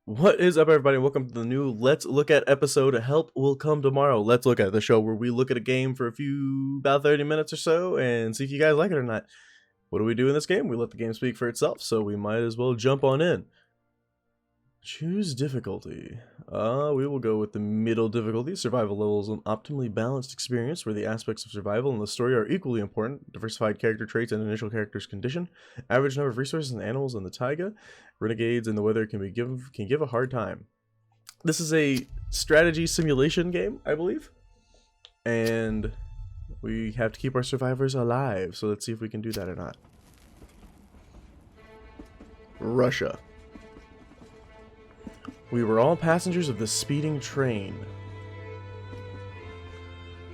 What is up, everybody? Welcome to the new Let's Look At episode. Help will come tomorrow. Let's Look At, the show where we look at a game for about 30 minutes or so and see if you guys like it or not. What do we do in this game? We let the game speak for itself, so we might as well jump on in. Choose difficulty. We will go with the middle difficulty. Survival level is an optimally balanced experience where the aspects of survival and the story are equally important. Diversified character traits and initial character's condition. Average number of resources and animals in the taiga. Renegades in the weather can give a hard time. This is a strategy simulation game, I believe. And we have to keep our survivors alive. So let's see if we can do that or not. Russia. We were all passengers of the speeding train.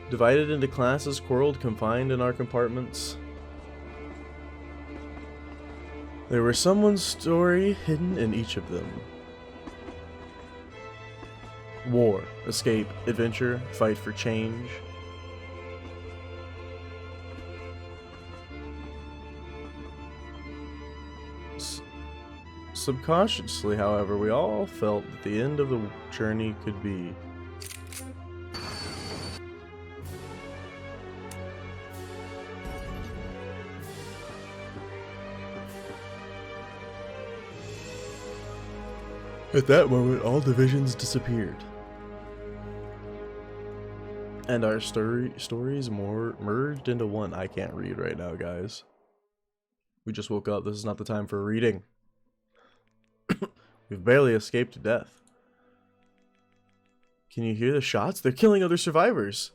Divided into classes, quarreled, confined in our compartments. There was someone's story hidden in each of them. War, escape, adventure, fight for change. Subconsciously, however, we all felt that the end of the journey could be. At that moment, all divisions disappeared. And our stories merged into one. I can't read right now, guys. We just woke up. This is not the time for reading. We've barely escaped death. Can you hear the shots? They're killing other survivors.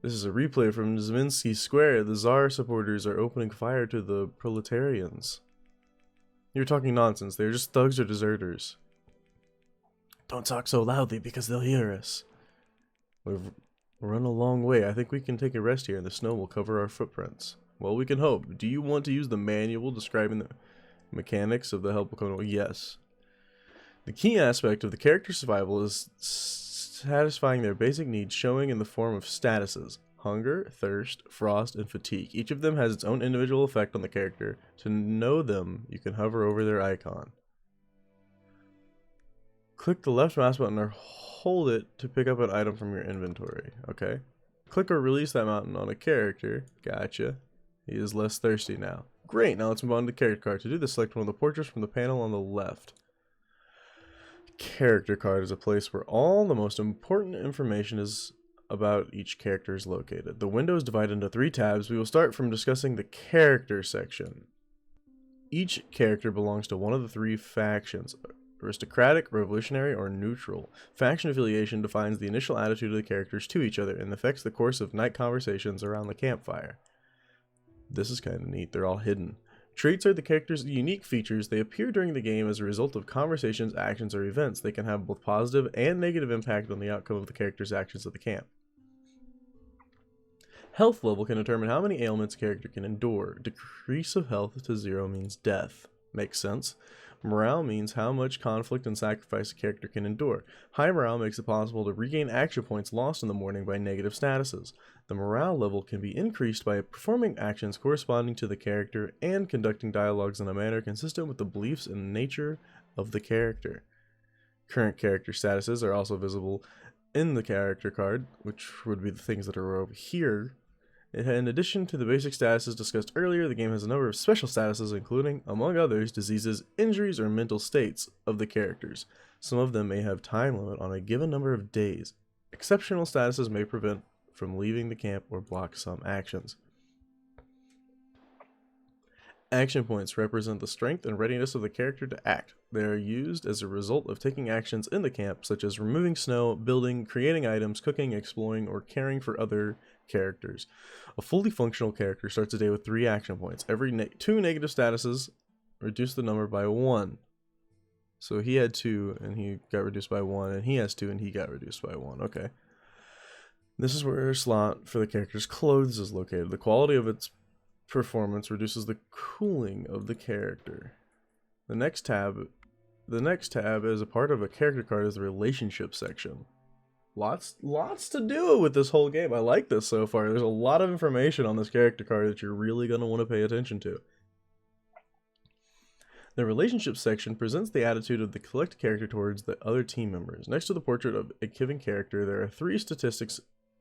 This is a replay from Zeminsky Square. The Tsar supporters are opening fire to the proletarians. You're talking nonsense. They're just thugs or deserters. Don't talk so loudly because they'll hear us. We've run a long way. I think we can take a rest here and the snow will cover our footprints. Well, we can hope. Do you want to use the manual describing the mechanics of the help will come? Yes. The key aspect of the character survival is satisfying their basic needs, showing in the form of statuses: hunger, thirst, frost, and fatigue. Each of them has its own individual effect on the character. To know them, you can hover over their icon. Click the left mouse button or hold it to pick up an item from your inventory. Okay. Click or release that mountain on a character. Gotcha. He is less thirsty now. Great, now let's move on to the character card. To do this, select one of the portraits from the panel on the left. Character card is a place where all the most important information is about each character is located. The window is divided into 3 tabs. We will start from discussing the character section. Each character belongs to one of the 3 factions: aristocratic, revolutionary, or neutral. Faction affiliation defines the initial attitude of the characters to each other and affects the course of night conversations around the campfire. This is kind of neat. They're all hidden. Traits are the character's unique features. They appear during the game as a result of conversations, actions, or events. They can have both positive and negative impact on the outcome of the character's actions at the camp. Health level can determine how many ailments a character can endure. Decrease of health to 0 means death. Makes sense. Morale means how much conflict and sacrifice a character can endure. High morale makes it possible to regain action points lost in the morning by negative statuses. The morale level can be increased by performing actions corresponding to the character and conducting dialogues in a manner consistent with the beliefs and nature of the character. Current character statuses are also visible in the character card, which would be the things that are over here. In addition to the basic statuses discussed earlier, the game has a number of special statuses, including, among others, diseases, injuries, or mental states of the characters. Some of them may have time limit on a given number of days. Exceptional statuses may prevent from leaving the camp or block some actions. Action points represent the strength and readiness of the character to act. They are used as a result of taking actions in the camp, such as removing snow, building, creating items, cooking, exploring, or caring for other characters. A fully functional character starts a day with 3 action points. Every 2 negative statuses reduce the number by 1. So he had 2 and he got reduced by 1, and he has 2 and he got reduced by 1. Okay. This is where a slot for the character's clothes is located. The quality of its performance reduces the cooling of the character. The next tab as a part of a character card is the relationship section. Lots to do with this whole game. I like this so far. There's a lot of information on this character card that you're really going to want to pay attention to. The relationship section presents the attitude of the collected character towards the other team members. Next to the portrait of a given character, there are 3 statistics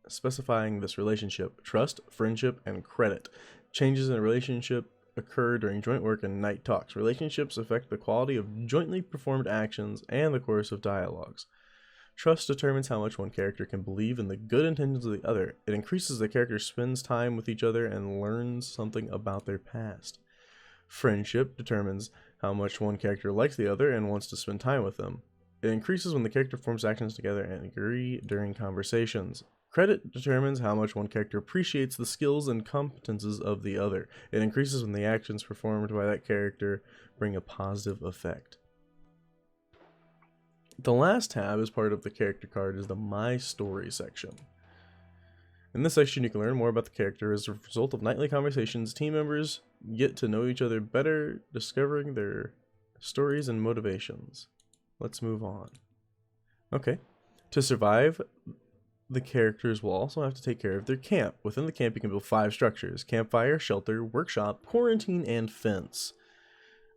specifying this relationship: trust, friendship, and credit. Changes in a relationship occur during joint work and night talks. Relationships affect the quality of jointly performed actions and the course of dialogues. Trust determines how much one character can believe in the good intentions of the other. It increases the character spends time with each other and learns something about their past. Friendship determines how much one character likes the other and wants to spend time with them. It increases when the character forms actions together and agree during conversations. Credit determines how much one character appreciates the skills and competences of the other. It increases when the actions performed by that character bring a positive effect. The last tab as part of the character card is the My Story section. In this section, you can learn more about the character. As a result of nightly conversations, team members get to know each other better, discovering their stories and motivations. Let's move on. Okay. To survive, the characters will also have to take care of their camp. Within the camp, you can build 5 structures: campfire, shelter, workshop, quarantine, and fence.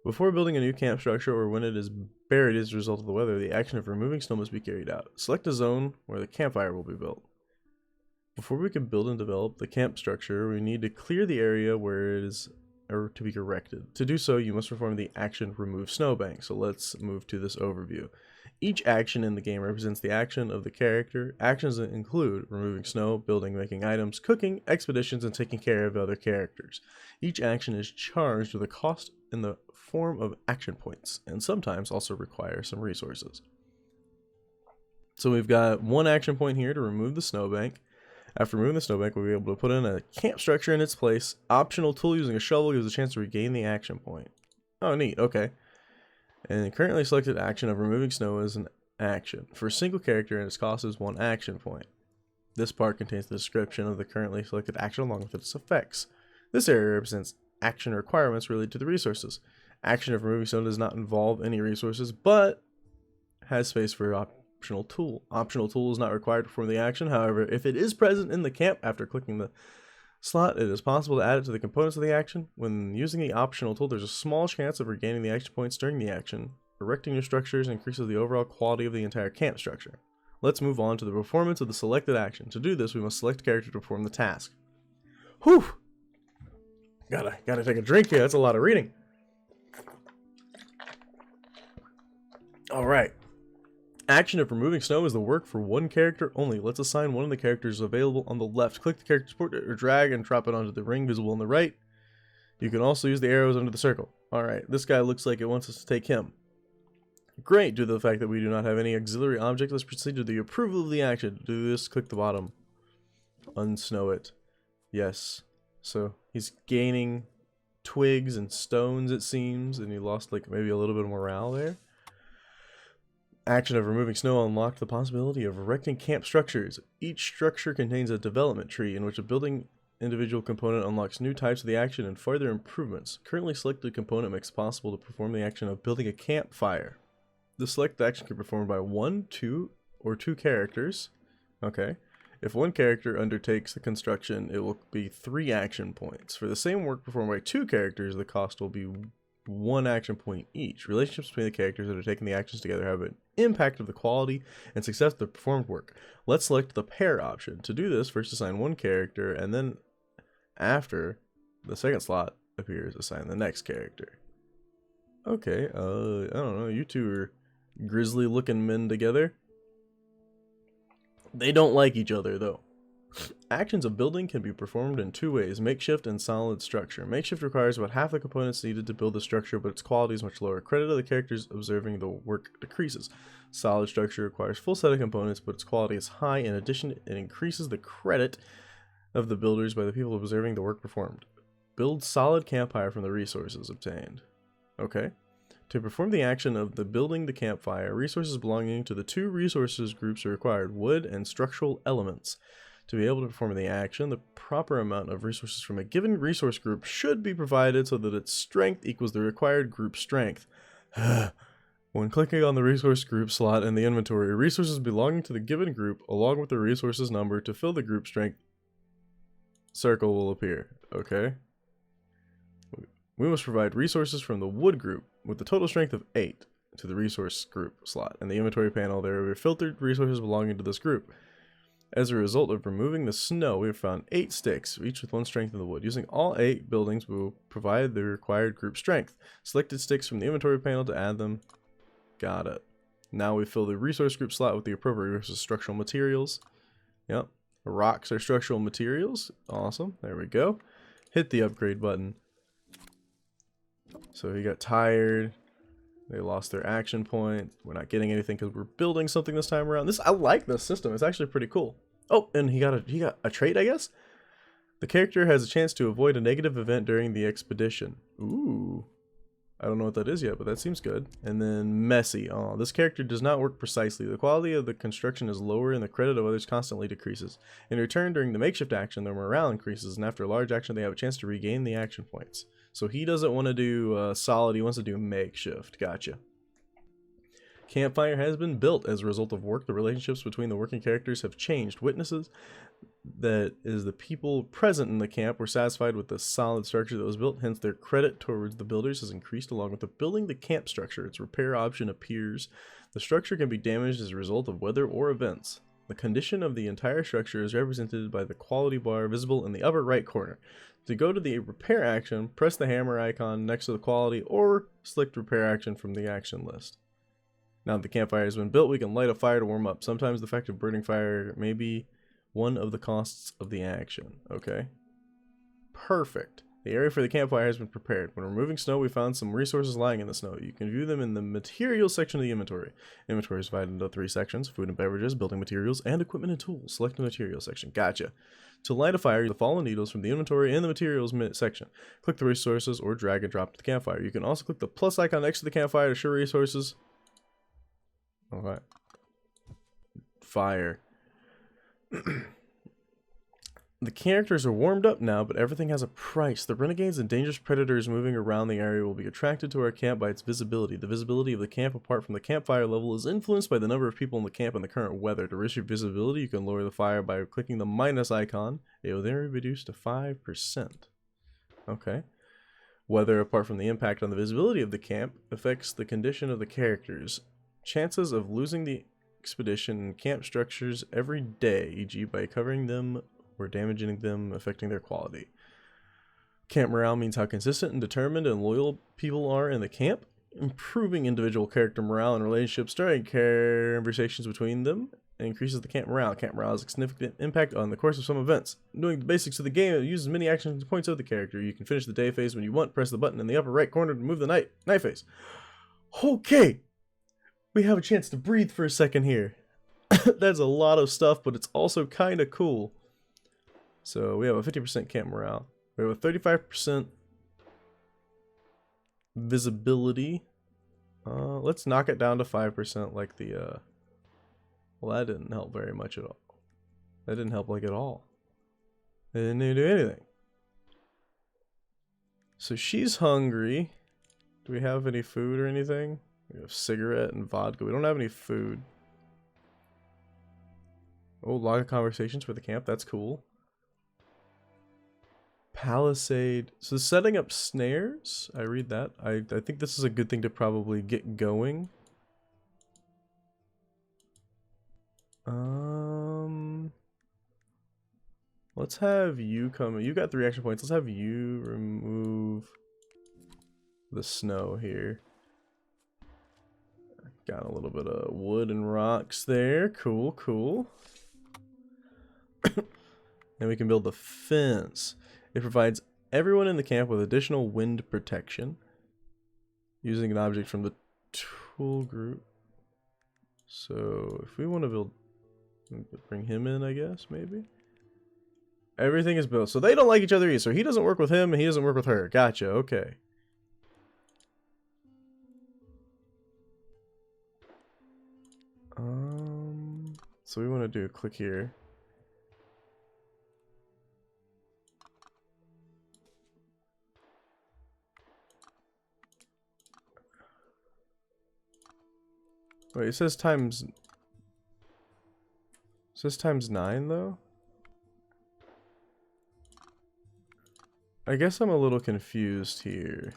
Before building a new camp structure or when it is buried as a result of the weather, the action of removing snow must be carried out. Select a zone where the campfire will be built. Before we can build and develop the camp structure, we need to clear the area where it is to be erected. To do so, you must perform the action Remove Snowbank. So let's move to this overview. Each action in the game represents the action of the character. Actions include removing snow, building, making items, cooking, expeditions, and taking care of other characters. Each action is charged with a cost in the form of action points, and sometimes also require some resources. So we've got 1 action point here to remove the snowbank. After removing the snowbank, we'll be able to put in a camp structure in its place. Optional tool using a shovel gives a chance to regain the action point. Oh, neat. Okay. And the currently selected action of removing snow is an action. For a single character, and its cost is 1 action point. This part contains the description of the currently selected action along with its effects. This area represents action requirements related to the resources. Action of removing snow does not involve any resources, but has space for optional tool. Optional tool is not required to perform the action. However, if it is present in the camp after clicking the slot, it is possible to add it to the components of the action. When using the optional tool, there's a small chance of regaining the action points during the action. Erecting your structures increases the overall quality of the entire camp structure. Let's move on to the performance of the selected action. To do this, we must select a character to perform the task. Whew! Gotta take a drink here. That's a lot of reading. Alright. Action of removing snow is the work for 1 character only. Let's assign one of the characters available on the left. Click the character's portrait or drag and drop it onto the ring visible on the right. You can also use the arrows under the circle. Alright, this guy looks like it wants us to take him. Great, due to the fact that we do not have any auxiliary object, let's proceed to the approval of the action. To do this, click the bottom. Unsnow it. Yes. So, he's gaining twigs and stones, it seems, and he lost like maybe a little bit of morale there. Action of removing snow unlocked the possibility of erecting camp structures. Each structure contains a development tree in which a building individual component unlocks new types of the action and further improvements. Currently selected component makes it possible to perform the action of building a campfire. The selected action can be performed by 1, 2, or 2 characters. Okay. If 1 character undertakes the construction, it will be 3 action points. For the same work performed by 2 characters, the cost will be 1 action point each. Relationships between the characters that are taking the actions together have an impact of the quality and success of the performed work. Let's select the pair option. To do this, first assign 1 character, and then after the second slot appears, assign the next character. Okay, I don't know, you 2 are grizzly looking men together. They don't like each other though. Actions of building can be performed in 2 ways, makeshift and solid structure. Makeshift requires about half the components needed to build the structure, but its quality is much lower. Credit of the characters observing the work decreases. Solid structure requires full set of components, but its quality is high. In addition, it increases the credit of the builders by the people observing the work performed. Build solid campfire from the resources obtained. Okay. To perform the action of the building the campfire, resources belonging to the 2 resources groups are required: wood and structural elements. To be able to perform the action, the proper amount of resources from a given resource group should be provided so that its strength equals the required group strength. When clicking on the resource group slot in the inventory, resources belonging to the given group, along with the resources number to fill the group strength circle will appear. Okay. We must provide resources from the wood group with the total strength of 8 to the resource group slot. In the inventory panel, there are filtered resources belonging to this group. As a result of removing the snow, we have found 8 sticks, each with 1 strength in the wood. Using all 8 buildings, we will provide the required group strength. Selected sticks from the inventory panel to add them. Got it. Now we fill the resource group slot with the appropriate resource structural materials. Yep. Rocks are structural materials. Awesome. There we go. Hit the upgrade button. So he got tired. They lost their action point. We're not getting anything because we're building something this time around. I like this system. It's actually pretty cool. Oh, and he got a trait, I guess. The character has a chance to avoid a negative event during the expedition. Ooh. I don't know what that is yet, but that seems good. And then messy. Oh, this character does not work precisely. The quality of the construction is lower and the credit of others constantly decreases. In return, during the makeshift action, their morale increases, and after a large action, they have a chance to regain the action points. So he doesn't want to do solid, he wants to do makeshift. Gotcha. Campfire has been built as a result of work. The relationships between the working characters have changed. Witnesses, that is the people present in the camp, were satisfied with the solid structure that was built, hence their credit towards the builders has increased. Along with the building the camp structure, its repair option appears. The structure can be damaged as a result of weather or events. The condition of the entire structure is represented by the quality bar visible in the upper right corner. To go to the repair action, press the hammer icon next to the quality or select repair action from the action list. Now that the campfire has been built, we can light a fire to warm up. Sometimes the fact of burning fire may be one of the costs of the action. Okay. Perfect. The area for the campfire has been prepared. When removing snow, we found some resources lying in the snow. You can view them in the materials section of the inventory. Inventory is divided into 3 sections: food and beverages, building materials, and equipment and tools. Select the materials section. Gotcha. To light a fire, the fallen needles from the inventory and the materials section. Click the resources or drag and drop to the campfire. You can also click the plus icon next to the campfire to show resources. Okay. Fire. The characters are warmed up now, but everything has a price. The renegades and dangerous predators moving around the area will be attracted to our camp by its visibility. The visibility of the camp apart from the campfire level is influenced by the number of people in the camp and the current weather. To reduce your visibility, you can lower the fire by clicking the minus icon. It will then be reduced to 5%. Okay. Weather apart from the impact on the visibility of the camp affects the condition of the characters. Chances of losing the expedition and camp structures every day, e.g. by covering them or damaging them, affecting their quality. Camp morale means how consistent and determined and loyal people are in the camp. Improving individual character morale and relationships during conversations between them increases the camp morale. Camp morale has a significant impact on the course of some events. Knowing the basics of the game, it uses many action points of the character. You can finish the day phase when you want. Press the button in the upper right corner to move the night phase. Okay. We have a chance to breathe for a second here. That's a lot of stuff, but it's also kind of cool. So we have a 50% camp morale. We have a 35% visibility. Let's knock it down to 5% like the, well, that didn't help very much at all. That didn't help like at all. It didn't even do anything. So she's hungry. Do we have any food or anything? We have cigarette and vodka. We don't have any food. Oh, log of conversations for the camp. That's cool. Palisade. So setting up snares. I read that. I think this is a good thing to probably get going. Let's have you come. You got 3 action points. Let's have you remove the snow here. Got a little bit of wood and rocks there. Cool, cool. Then we can build the fence. It provides everyone in the camp with additional wind protection using an object from the tool group. So if we want to build, bring him in, I guess, maybe. Everything is built. So they don't like each other either. So he doesn't work with him and he doesn't work with her. Gotcha. Okay. So we want to do a click here. Wait, it says times... It says times 9, though? I guess I'm a little confused here.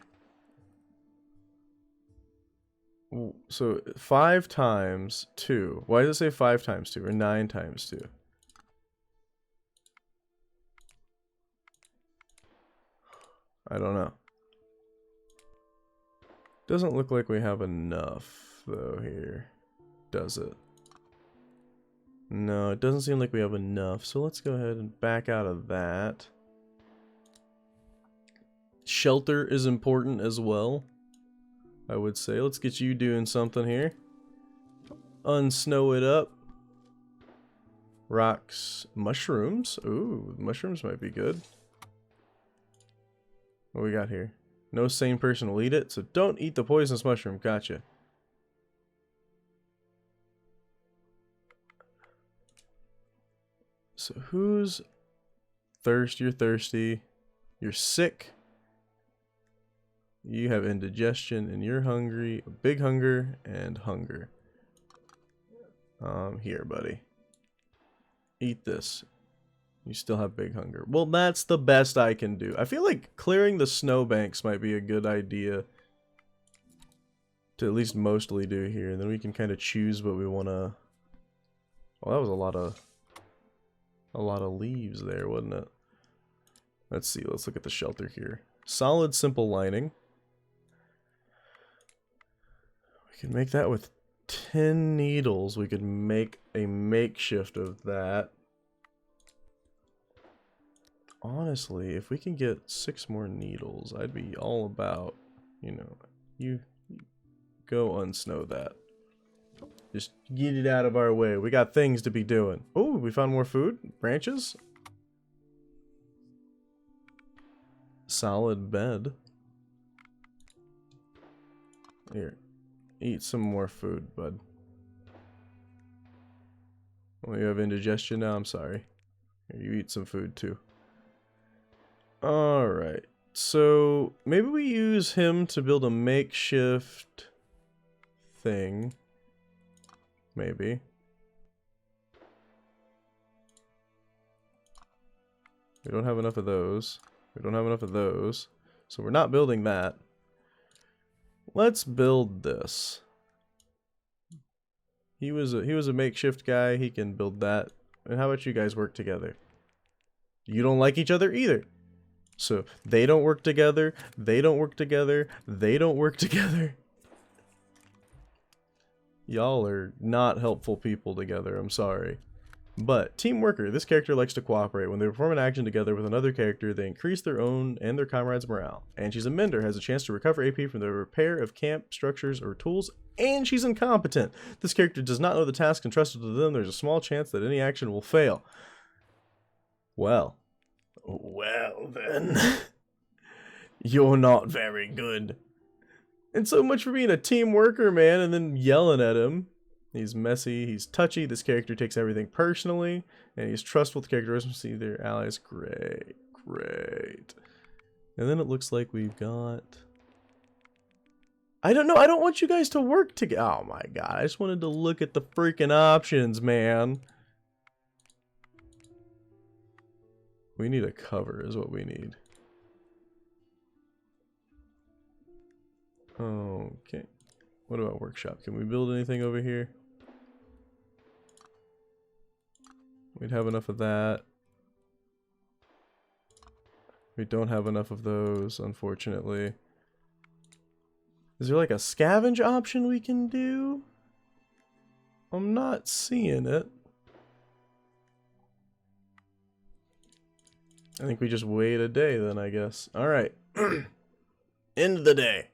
So 5 times 2. Why does it say 5 times 2 or 9 times 2? I don't know. Doesn't look like we have enough though here, does it? No, it doesn't seem like we have enough. So let's go ahead and back out of that. Shelter is important as well, I would say. Let's get you doing something here. Unsnow it up. Rocks. Mushrooms. Ooh, mushrooms might be good. What we got here? No sane person will eat it, so don't eat the poisonous mushroom. Gotcha. So who's thirst? You're thirsty. You're sick. You have indigestion and you're hungry. Big hunger and hunger. Here, buddy. Eat this. You still have big hunger. Well, that's the best I can do. I feel like clearing the snowbanks might be a good idea to at least mostly do here. And then we can kind of choose what we want to... Well, that was a lot of leaves there, wasn't it? Let's see. Let's look at the shelter here. Solid, simple lining. We can make that with 10 needles. We could make a makeshift of that. Honestly, if we can get 6 more needles, I'd be all about, you know, you go unsnow that. Just get it out of our way. We got things to be doing. Oh, we found more food. Branches. Solid bed. Here. Eat some more food, bud. Oh, you have indigestion now? I'm sorry. Here, you eat some food too. Alright. So, maybe we use him to build a makeshift thing. Maybe. We don't have enough of those. We don't have enough of those. So we're not building that. Let's build this. He was a makeshift guy. He can build that. And how about you guys work together? You don't like each other either. So they don't work together. They don't work together. They don't work together. Y'all are not helpful people together. I'm sorry. But team worker. This character likes to cooperate. When they perform an action together with another character, they increase their own and their comrades' morale. And she's a mender, has a chance to recover AP from the repair of camp structures or tools, and she's incompetent. This character does not know the task entrusted to them. There's a small chance that any action will fail. Well then. You're not very good. And so much for being a team worker, man, and then yelling at him. He's messy, he's touchy, this character takes everything personally, and he's trustful with characteristics to their allies. Great, great. And then it looks like we've got... I don't know, I don't want you guys to work together. Oh my god, I just wanted to look at the freaking options, man. We need a cover is what we need. Okay. What about workshop? Can we build anything over here? We'd have enough of that. We don't have enough of those, unfortunately. Is there like a scavenge option we can do? I'm not seeing it. I think we just wait a day then, I guess. Alright. End of the day.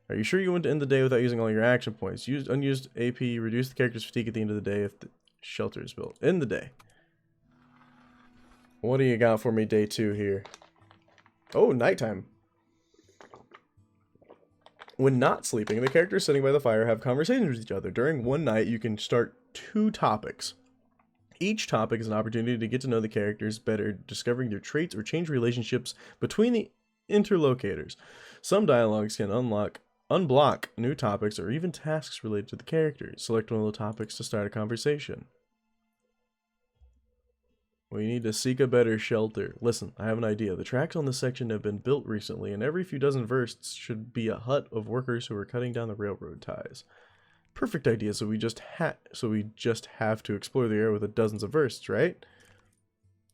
Are you sure you want to end the day without using all your action points? Use unused AP, reduce the character's fatigue at the end of the day if the shelter is built. End the day. What do you got for me day 2 here? Oh, nighttime. When not sleeping, the characters sitting by the fire have conversations with each other. During one night, you can start 2 topics. Each topic is an opportunity to get to know the characters better, discovering their traits or change relationships between the interlocutors. Some dialogues can unlock Unblock new topics or even tasks related to the characters. Select one of the topics to start a conversation. We need to seek a better shelter. Listen, I have an idea. The tracks on this section have been built recently, and every few dozen versts should be a hut of workers who are cutting down the railroad ties. Perfect idea, so we just have to explore the area with the dozens of versts, right?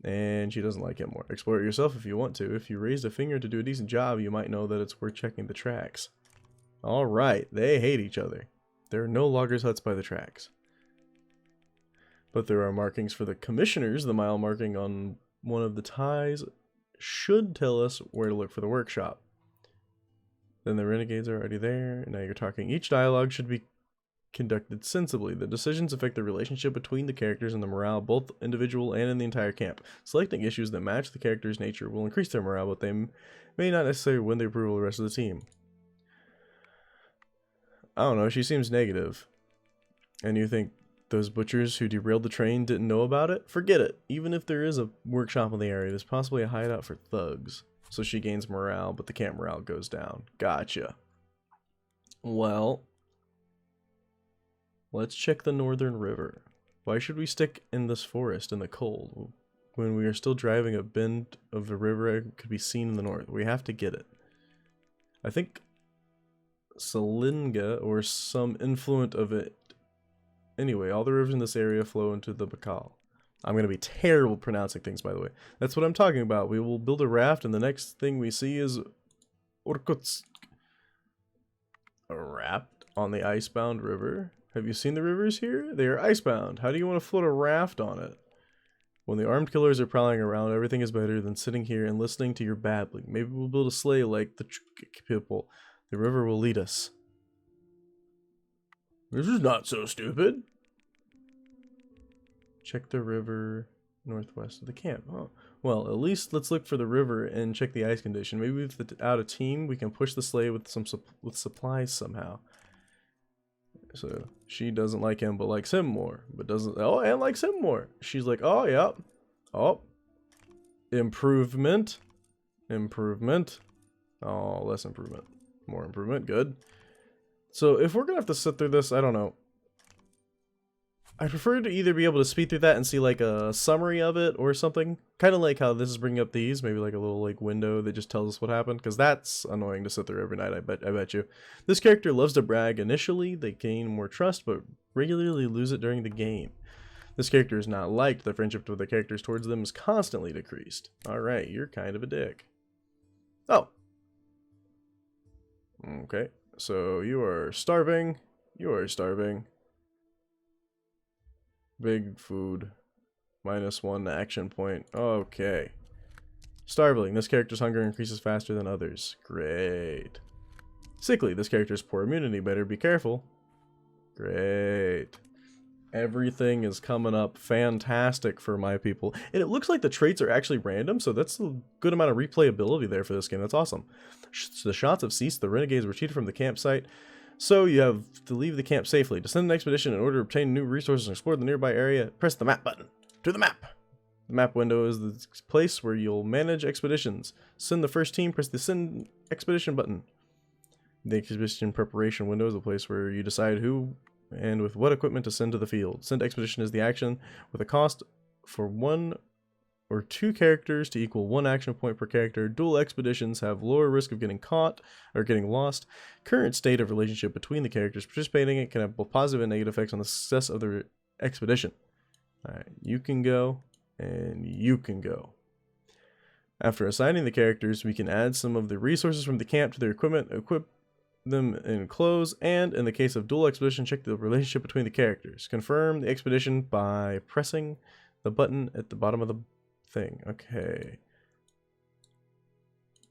And she doesn't like it more. Explore it yourself if you want to. If you raised a finger to do a decent job, you might know that it's worth checking the tracks. Alright, they hate each other. There are no loggers' huts by the tracks. But there are markings for the commissioners. The mile marking on one of the ties should tell us where to look for the workshop. Then the renegades are already there. Now you're talking. Each dialogue should be conducted sensibly. The decisions affect the relationship between the characters and the morale, both individual and in the entire camp. Selecting issues that match the character's nature will increase their morale, but they may not necessarily win the approval of the rest of the team. I don't know, she seems negative. And you think those butchers who derailed the train didn't know about it? Forget it. Even if there is a workshop in the area, there's possibly a hideout for thugs. So she gains morale, but the camp morale goes down. Gotcha. Well, let's check the northern river. Why should we stick in this forest in the cold when we are still driving a bend of the river? It could be seen in the north. We have to get it. I think Salinga or some influent of it. Anyway, all the rivers in this area flow into the Baikal. I'm going to be terrible pronouncing things, by the way. That's what I'm talking about. We will build a raft, and the next thing we see is Irkutsk. A raft on the icebound river. Have you seen the rivers here? They are icebound. How do you want to float a raft on it? When the armed killers are prowling around, everything is better than sitting here and listening to your babbling. Maybe we'll build a sleigh like the people. The river will lead us. This is not so stupid. Check the river northwest of the camp. Oh, well, at least let's look for the river and check the ice condition. Maybe without a team, we can push the sleigh with supplies somehow. So she doesn't like him, but likes him more. But doesn't. Oh, and likes him more. She's like, oh yeah, oh, improvement, improvement. Oh, less improvement, more improvement. Good. So if we're gonna have to sit through this, I don't know. I prefer to either be able to speed through that and see like a summary of it or something. Kind of like how this is bringing up these, maybe like a little like window that just tells us what happened, because that's annoying to sit through every night, I bet you. This character loves to brag. Initially, they gain more trust, but regularly lose it during the game. This character is not liked. The friendship with the characters towards them is constantly decreased. Alright, you're kind of a dick. Oh. Okay, so you are starving. You are starving. Big food. -1 action point. Okay. Starveling. This character's hunger increases faster than others. Great. Sickly. This character's poor immunity. Better be careful. Great. Everything is coming up fantastic for my people. And it looks like the traits are actually random, so that's a good amount of replayability there for this game. That's awesome. The shots have ceased. The renegades retreated from the campsite. So you have to leave the camp safely. To send an expedition in order to obtain new resources and explore the nearby area, press the map button. To the map! The map window is the place where you'll manage expeditions. Send the first team, press the send expedition button. The expedition preparation window is the place where you decide who and with what equipment to send to the field. Send expedition is the action with a cost for 1 or 2 characters to equal 1 action point per character. Dual expeditions have lower risk of getting caught or getting lost. Current state of relationship between the characters participating in it can have both positive and negative effects on the success of the expedition. Alright, you can go, and you can go. After assigning the characters, we can add some of the resources from the camp to their equipment, equip them in clothes, and in the case of dual expedition, check the relationship between the characters. Confirm the expedition by pressing the button at the bottom of the thing. Okay.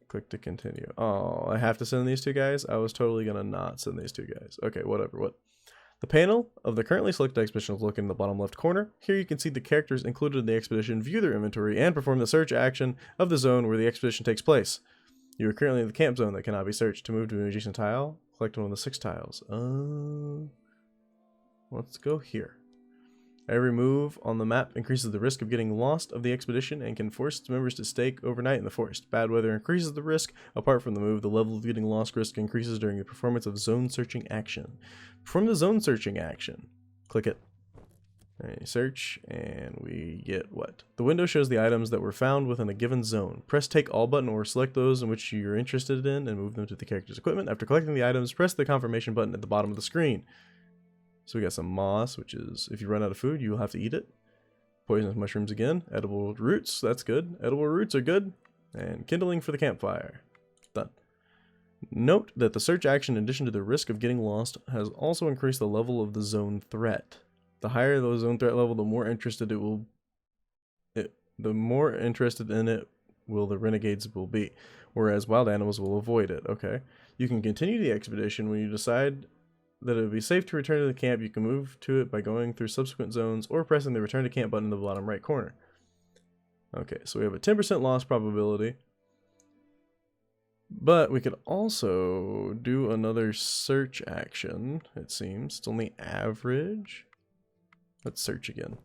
Click to continue. Oh, I have to send these 2 guys? I was totally gonna not send these 2 guys. Okay, whatever. What? The panel of the currently selected expedition is located in the bottom left corner. Here you can see the characters included in the expedition, view their inventory, and perform the search action of the zone where the expedition takes place. You are currently in the camp zone that cannot be searched. To move to an adjacent tile, select one of the 6 tiles. Let's go here. Every move on the map increases the risk of getting lost of the expedition and can force its members to stay overnight in the forest. Bad weather increases the risk. Apart from the move, the level of getting lost risk increases during the performance of zone searching action. Perform the zone searching action. Click it. Alright, search, and we get what? The window shows the items that were found within a given zone. Press take all button or select those in which you're interested in and move them to the character's equipment. After collecting the items, press the confirmation button at the bottom of the screen. So we got some moss, which is, if you run out of food, you will have to eat it. Poisonous mushrooms again. Edible roots, that's good. Edible roots are good. And kindling for the campfire. Done. Note that the search action, in addition to the risk of getting lost, has also increased the level of the zone threat. The higher the zone threat level, the more interested in it will the renegades will be, whereas wild animals will avoid it. Okay. You can continue the expedition when you decide that it would be safe to return to the camp. You can move to it by going through subsequent zones or pressing the return to camp button in the bottom right corner. Okay, so we have a 10% loss probability. But we could also do another search action, it seems. It's only average. Let's search again.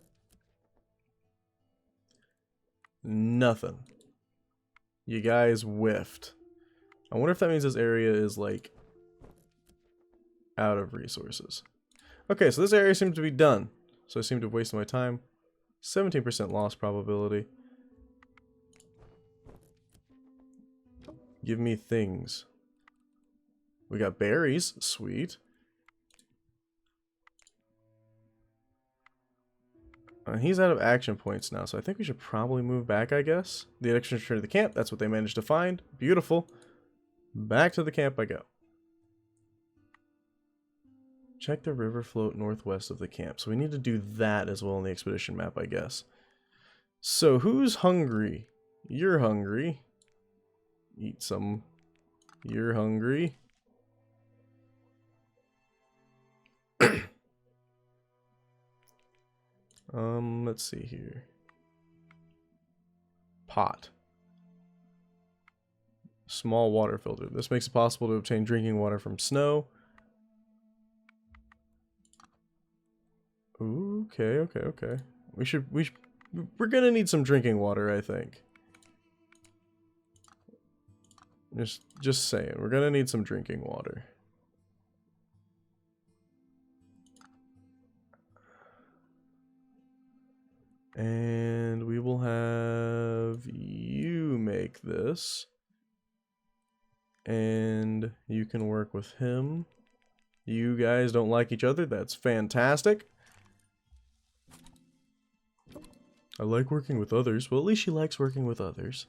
Nothing. You guys whiffed. I wonder if that means this area is like out of resources. Okay, so this area seems to be done. So I seem to have wasted my time. 17% loss probability. Give me things. We got berries. Sweet. He's out of action points now, so I think we should probably move back, I guess. The extra return to the camp. That's what they managed to find. Beautiful. Back to the camp I go. Check the river float northwest of the camp. So we need to do that as well on the expedition map, I guess. So who's hungry? You're hungry. Eat some. You're hungry. Let's see here. Pot. Small water filter. This makes it possible to obtain drinking water from snow. Okay. We're gonna need some drinking water, I think. Just saying, we're gonna need some drinking water. And we will have you make this. And you can work with him. You guys don't like each other, that's fantastic. I like working with others. Well, at least she likes working with others.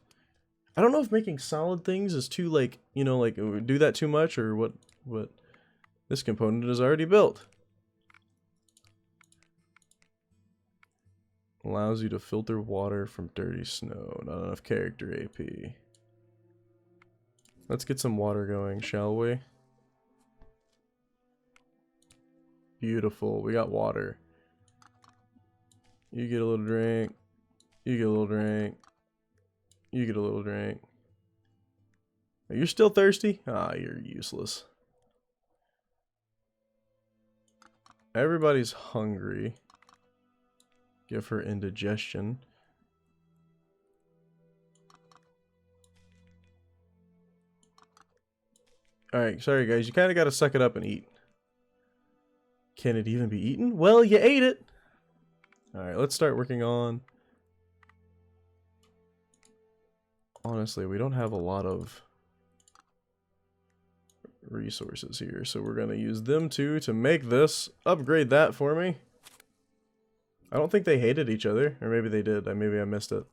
I don't know if making solid things is too, like, you know, like, do that too much, or what this component is already built. Allows you to filter water from dirty snow. Not enough character AP. Let's get some water going, shall we? Beautiful. We got water. You get a little drink. You get a little drink. You get a little drink. You're still thirsty? Ah, you're useless. Everybody's hungry. Give her indigestion. Alright, sorry guys, you kind of got to suck it up and eat. Can it even be eaten? Well, you ate it! Alright, let's start working on... Honestly, we don't have a lot of resources here, so we're going to use them two to make this. Upgrade that for me. I don't think they hated each other, or maybe they did. Maybe I missed it.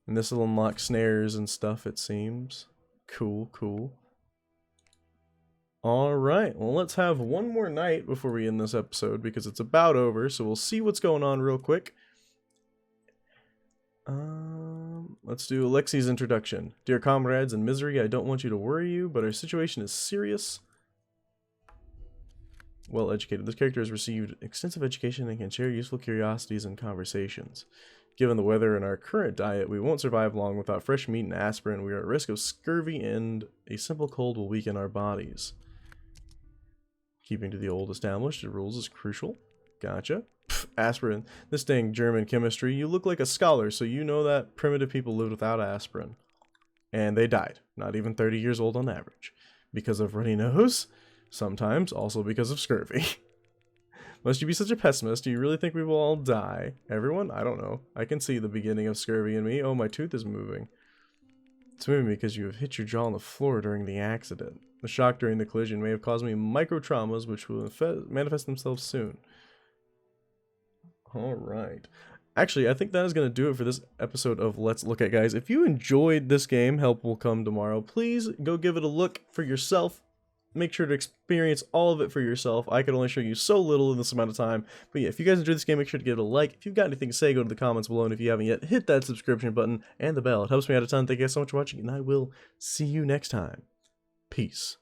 And this will unlock snares and stuff, it seems. Cool, cool. Alright, well, let's have one more night before we end this episode, because it's about over, so we'll see what's going on real quick. Let's do Alexi's introduction. Dear comrades in misery, I don't want you to worry you, but our situation is serious. Well educated. This character has received extensive education and can share useful curiosities and conversations. Given the weather and our current diet, we won't survive long without fresh meat and aspirin. We are at risk of scurvy, and a simple cold will weaken our bodies. Keeping to the old established rules is crucial. Gotcha. Aspirin. This dang German chemistry. You look like a scholar, so you know that primitive people lived without aspirin. And they died. Not even 30 years old on average. Because of runny nose. Sometimes also because of scurvy. Must you be such a pessimist? Do you really think we will all die? Everyone? I don't know. I can see the beginning of scurvy in me. Oh, my tooth is moving. It's moving because you have hit your jaw on the floor during the accident. The shock during the collision may have caused me micro traumas, which will manifest themselves soon. Alright. Actually, I think that is going to do it for this episode of Let's Look At, guys. If you enjoyed this game, help will come tomorrow. Please go give it a look for yourself. Make sure to experience all of it for yourself. I could only show you so little in this amount of time. But yeah, if you guys enjoyed this game, make sure to give it a like. If you've got anything to say, go to the comments below. And if you haven't yet, hit that subscription button and the bell. It helps me out a ton. Thank you guys so much for watching, and I will see you next time. Peace.